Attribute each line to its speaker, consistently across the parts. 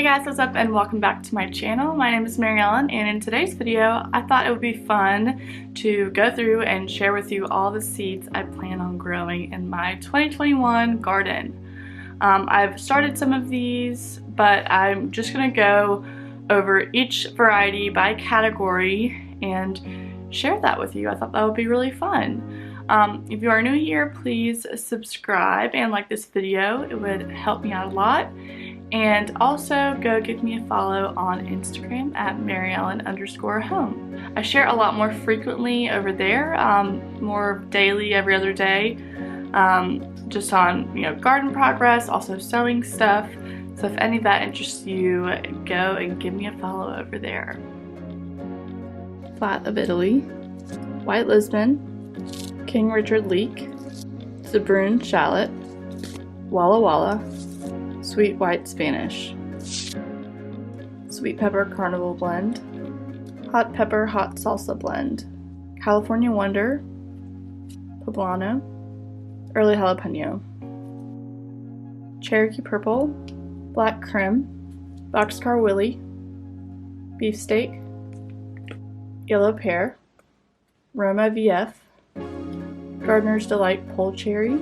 Speaker 1: Hey guys, what's up and welcome back to my channel. My name is Mary Ellen, and in today's video I thought it would be fun to go through and share with you all the seeds I plan on growing in my 2021 garden. I've started some of these, but I'm just going to go over each variety by category and share that with you. I thought that would be really fun. If you are new here, please subscribe and like this video. It would help me out a lot. And also go give me a follow on Instagram at MaryEllen_home. I share a lot more frequently over there, more daily, every other day, just on garden progress, also sewing stuff. So if any of that interests you, go and give me a follow over there. Flat of Italy, White Lisbon, King Richard Leek, Zabroon Shallot, Walla Walla, Sweet White Spanish, Sweet Pepper Carnival Blend, Hot Pepper Hot Salsa Blend, California Wonder, Poblano, Early Jalapeno, Cherokee Purple, Black Krim, Boxcar Willie, Beefsteak, Yellow Pear, Roma VF, Gardener's Delight Pole Cherry,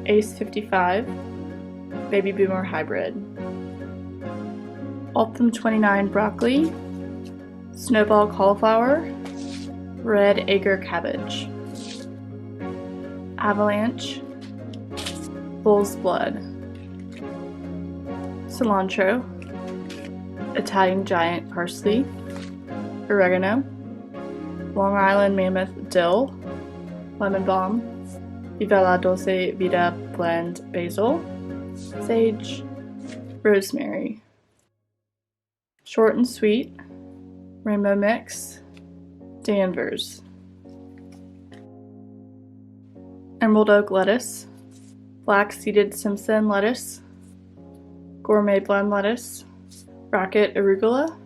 Speaker 1: Ace 55, Baby Boomer Hybrid, Ultim 29 Broccoli, Snowball Cauliflower, Red Acre Cabbage, Avalanche, Bull's Blood, Cilantro, Italian Giant Parsley, Oregano, Long Island Mammoth Dill, Lemon Balm, Viva la Dulce Vida Blend Basil, Sage, Rosemary, Short and Sweet, Rainbow Mix, Danvers, Emerald Oak Lettuce, Black Seeded Simpson Lettuce, Gourmet Blend Lettuce, Rocket Arugula,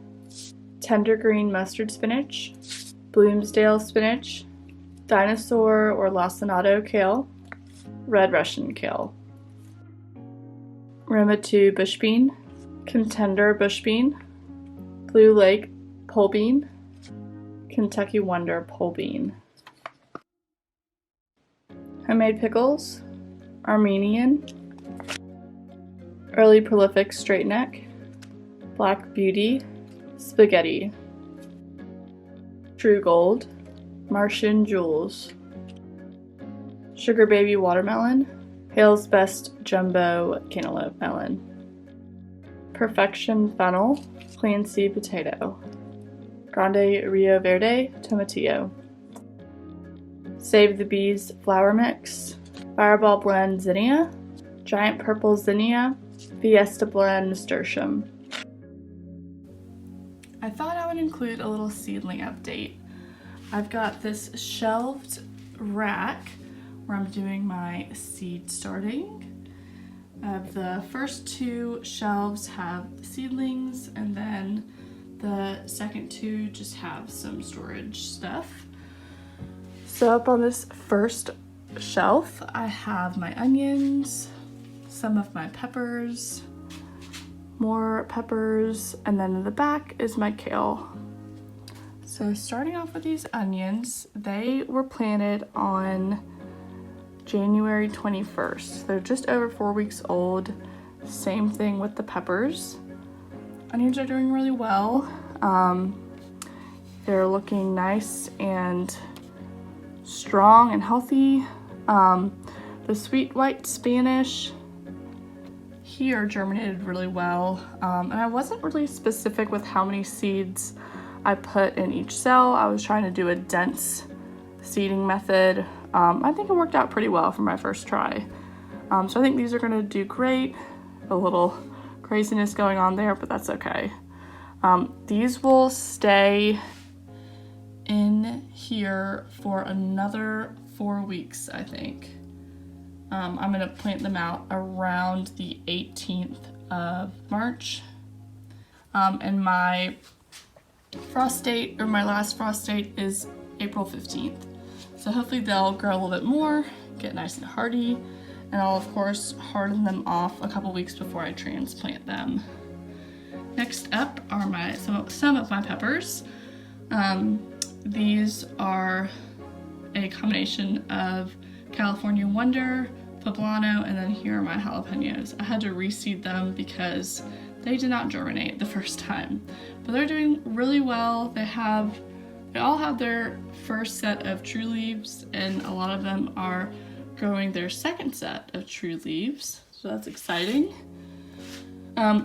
Speaker 1: Tender Green Mustard Spinach, Bloomsdale Spinach, Dinosaur or Lacinato Kale, Red Russian Kale, Roma 2 Bush Bean, Contender Bush Bean, Blue Lake Pole Bean, Kentucky Wonder Pole Bean, Homemade Pickles, Armenian, Early Prolific Straight Neck, Black Beauty, Spaghetti, True Gold, Martian Jewels, Sugar Baby Watermelon, Hale's Best Jumbo Cantaloupe Melon, Perfection Funnel, Clancy Potato, Grande Rio Verde Tomatillo, Save the Bees Flour Mix, Fireball Blend Zinnia, Giant Purple Zinnia, Fiesta Blend Nasturtium. I thought I would include a little seedling update. I've got this shelved rack where I'm doing my seed starting. The first two shelves have seedlings, and then the second two just have some storage stuff. So up on this first shelf, I have my onions, some of my peppers, more peppers, and then in the back is my kale. So starting off with these onions, they were planted on January 21st. They're just over 4 weeks old. Same thing with the peppers. Onions are doing really well. They're looking nice and strong and healthy. The Sweet White Spanish here germinated really well. And I wasn't really specific with how many seeds I put in each cell. I was trying to do a dense seeding method. I think it worked out pretty well for my first try. So I think these are gonna do great. A little craziness going on there, but that's okay. These will stay in here for another 4 weeks, I think. I'm gonna plant them out around the 18th of March. And my frost date, or my last frost date, is April 15th. So hopefully they'll grow a little bit more, get nice and hardy, and I'll of course harden them off a couple weeks before I transplant them. Next up are some of my peppers. These are a combination of California Wonder, poblano, and then here are my jalapenos. I had to reseed them because they did not germinate the first time, but they're doing really well. They all have their first set of true leaves, and a lot of them are growing their second set of true leaves, so that's exciting.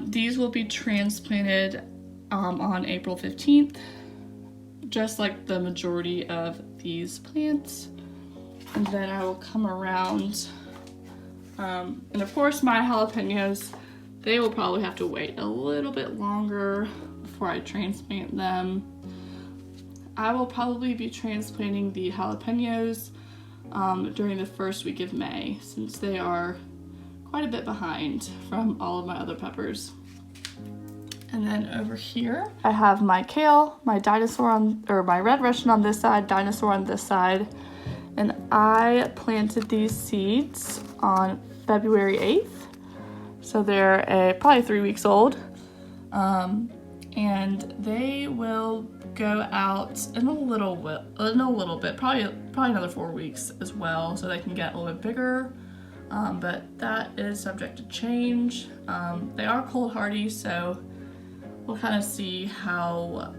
Speaker 1: These will be transplanted on April 15th, just like the majority of these plants. And then I will come around, and of course my jalapenos, they will probably have to wait a little bit longer before I transplant them. I will probably be transplanting the jalapenos during the first week of May, since they are quite a bit behind from all of my other peppers. And then over here, I have my kale, my my red Russian on this side, dinosaur on this side. And I planted these seeds on February 8th. So they're probably 3 weeks old. And they will go out in a little bit, probably another 4 weeks as well, so they can get a little bit bigger. But that is subject to change. They are cold hardy, so we'll kind of see how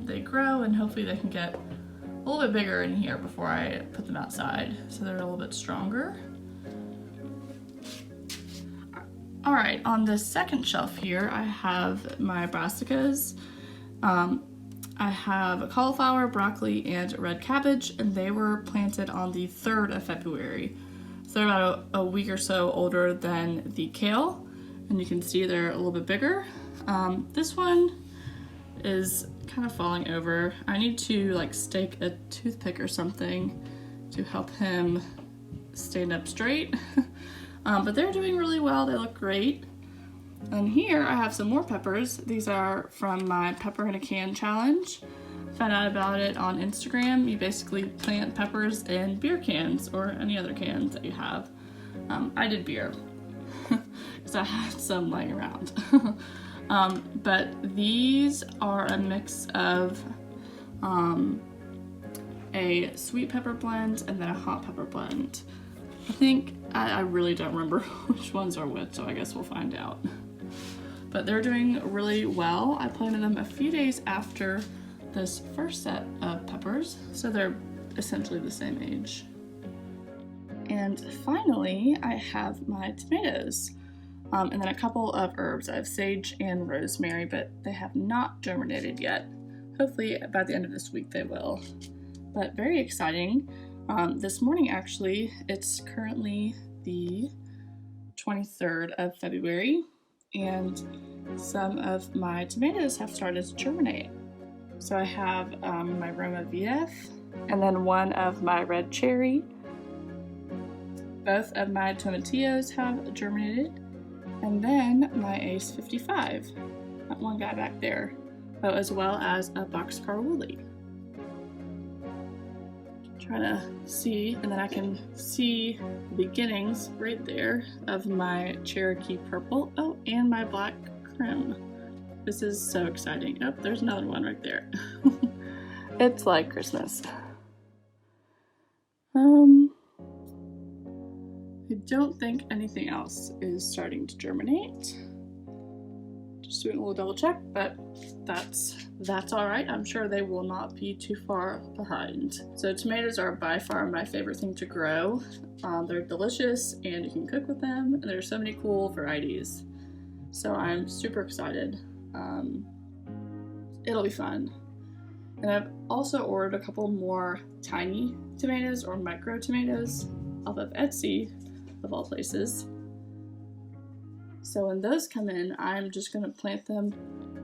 Speaker 1: they grow, and hopefully they can get a little bit bigger in here before I put them outside, so they're a little bit stronger. All right, on the second shelf here, I have my brassicas. I have a cauliflower, broccoli, and red cabbage, and they were planted on the 3rd of February. So they're about a week or so older than the kale, and you can see they're a little bit bigger. This one is kind of falling over. I need to like stake a toothpick or something to help him stand up straight. But they're doing really well. They look great. And here I have some more peppers. These are from my Pepper in a Can challenge. Found out about it on Instagram. You basically plant peppers in beer cans or any other cans that you have. I did beer because I had some laying around. But these are a mix of a sweet pepper blend and then a hot pepper blend. I really don't remember which ones are which, so I guess we'll find out. But they're doing really well. I planted them a few days after this first set of peppers, so they're essentially the same age. And finally, I have my tomatoes. And then a couple of herbs. I have sage and rosemary, but they have not germinated yet. Hopefully by the end of this week they will. But very exciting. This morning actually, it's currently the 23rd of February, and some of my tomatoes have started to germinate. So I have my Roma VF, and then one of my red cherry. Both of my tomatillos have germinated. And then my Ace 55, that one guy back there, as well as a Boxcar Woolly. Trying to see, and then I can see the beginnings right there of my Cherokee Purple. Oh, and my Black Crim. This is so exciting. Oh, there's another one right there. It's like Christmas. I don't think anything else is starting to germinate. Just doing a little double check, but that's all right. I'm sure they will not be too far behind. So tomatoes are by far my favorite thing to grow. They're delicious and you can cook with them, and there's so many cool varieties. So I'm super excited. It'll be fun. And I've also ordered a couple more tiny tomatoes or micro tomatoes off of Etsy, of all places. So when those come in, I'm just gonna plant them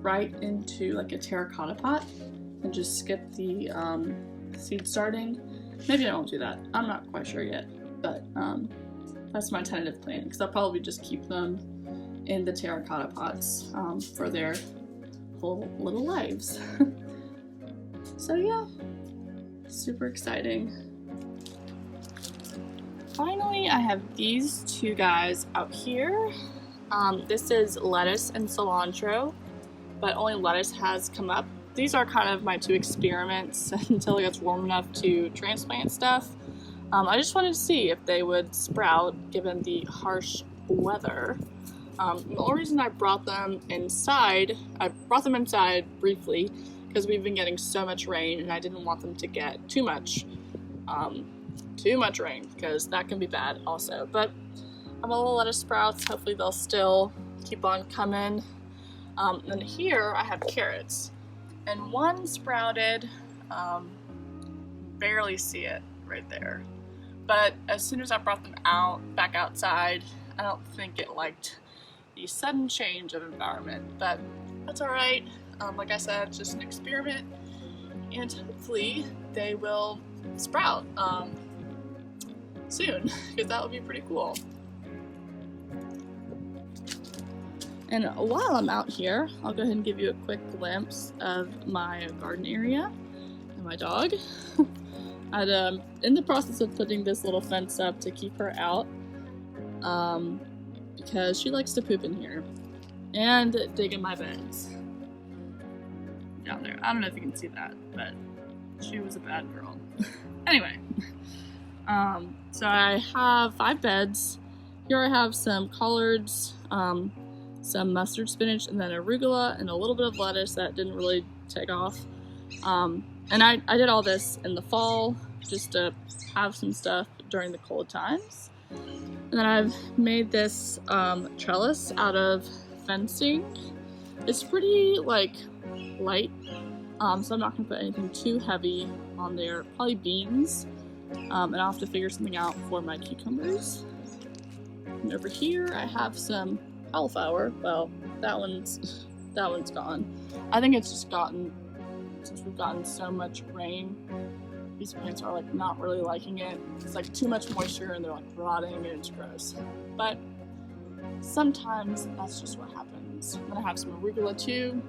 Speaker 1: right into like a terracotta pot and just skip the seed starting. Maybe I won't do that. I'm not quite sure yet, but that's my tentative plan, because I'll probably just keep them in the terracotta pots for their whole little lives. So yeah, super exciting. Finally, I have these two guys out here. This is lettuce and cilantro. but only lettuce has come up. These are kind of my 2 experiments until it gets warm enough to transplant stuff. I just wanted to see if they would sprout given the harsh weather. The only reason I brought them inside briefly because we've been getting so much rain and I didn't want them to get too much rain because that can be bad also. But I'm a little lettuce sprouts. Hopefully they'll still keep on coming. And here I have carrots, and one sprouted. Barely see it right there. But as soon as I brought them back outside, I don't think it liked the sudden change of environment. But that's all right. Like I said, it's just an experiment, and hopefully they will sprout soon, because that would be pretty cool. And while I'm out here, I'll go ahead and give you a quick glimpse of my garden area and my dog. I'm in the process of putting this little fence up to keep her out because she likes to poop in here and dig in my beds. Down there. I don't know if you can see that, but she was a bad girl. Anyway, so I have 5 beds. Here I have some collards, some mustard spinach, and then arugula, and a little bit of lettuce that didn't really take off. And I did all this in the fall just to have some stuff during the cold times. And then I've made this trellis out of fencing. It's pretty light, so I'm not gonna put anything too heavy on there. Probably beans, and I'll have to figure something out for my cucumbers. And over here I have some cauliflower. Well, that one's gone. I think it's just since we've gotten so much rain, these plants are like not really liking it. It's like too much moisture and they're like rotting and it's gross. But sometimes that's just what happens. I'm gonna have some arugula too,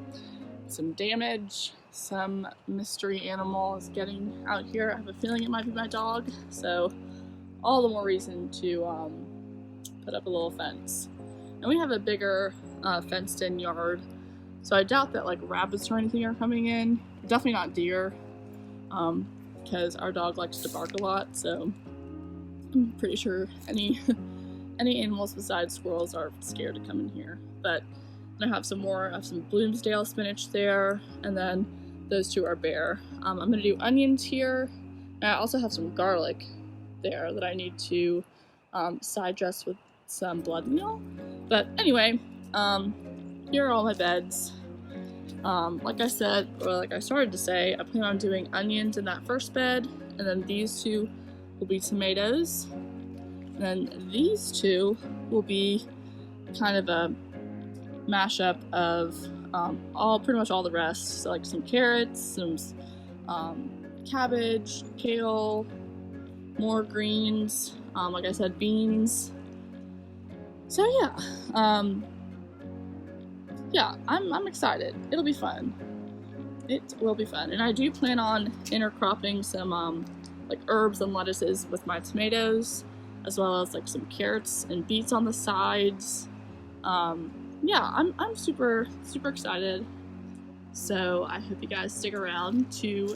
Speaker 1: some damage, some mystery animal is getting out here. I have a feeling it might be my dog, so all the more reason to put up a little fence. And we have a bigger fenced in yard, so I doubt that like rabbits or anything are coming in. Definitely not deer, because our dog likes to bark a lot, so I'm pretty sure any animals besides squirrels are scared to come in here. But I have some Bloomsdale spinach there, and then those 2 are bare. I'm gonna do onions here, and I also have some garlic there that I need to side dress with some blood meal. But anyway, here are all my beds. Like I said, or like I started to say, I plan on doing onions in that first bed, and then these 2 will be tomatoes, and then these 2 will be kind of a mashup of pretty much all the rest. So like some carrots, some cabbage, kale, more greens, like I said, beans. So yeah, I'm excited. It'll be fun. It will be fun. And I do plan on intercropping some like herbs and lettuces with my tomatoes, as well as like some carrots and beets on the sides. Yeah, I'm super excited. So I hope you guys stick around to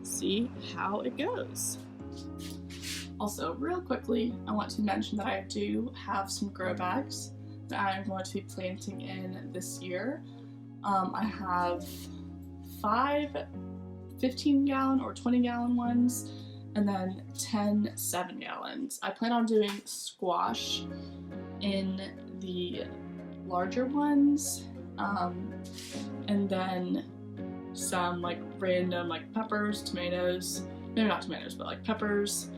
Speaker 1: see how it goes. Also, real quickly, I want to mention that I do have some grow bags that I'm going to be planting in this year. I have 5 15-gallon or 20-gallon ones, and then 10 7-gallons. I plan on doing squash in the larger ones, and then some like random like peppers, tomatoes, maybe not tomatoes, but like peppers,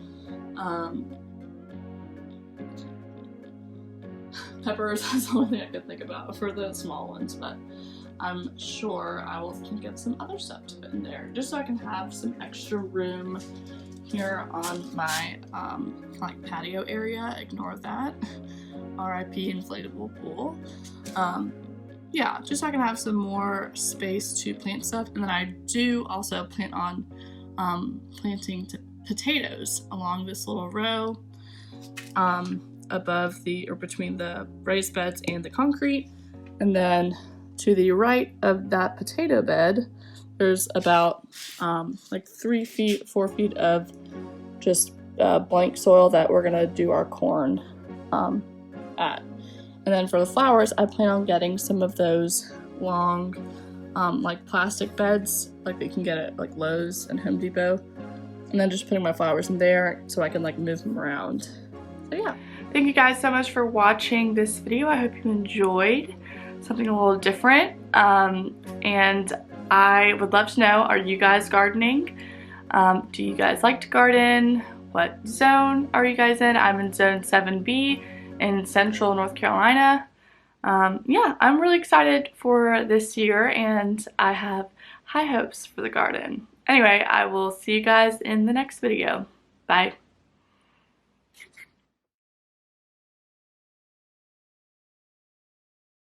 Speaker 1: peppers is the only thing I could think about for the small ones, but I'm sure I will think of some other stuff to put in there, just so I can have some extra room here on my like patio area. Ignore that. RIP inflatable pool. Yeah, just so I can have some more space to plant stuff. And then I do also plan on planting potatoes along this little row above or between the raised beds and the concrete. And then to the right of that potato bed, there's about like 3 feet, 4 feet of just blank soil that we're gonna do our corn at. And then for the flowers, I plan on getting some of those long like plastic beds like that you can get at like Lowe's and Home Depot, and then just putting my flowers in there so I can like move them around. So yeah. Thank you guys so much for watching this video. I hope you enjoyed something a little different. And I would love to know, are you guys gardening? Do you guys like to garden? What zone are you guys in? I'm in zone 7B in central North Carolina. Yeah, I'm really excited for this year and I have high hopes for the garden. Anyway, I will see you guys in the next video. Bye.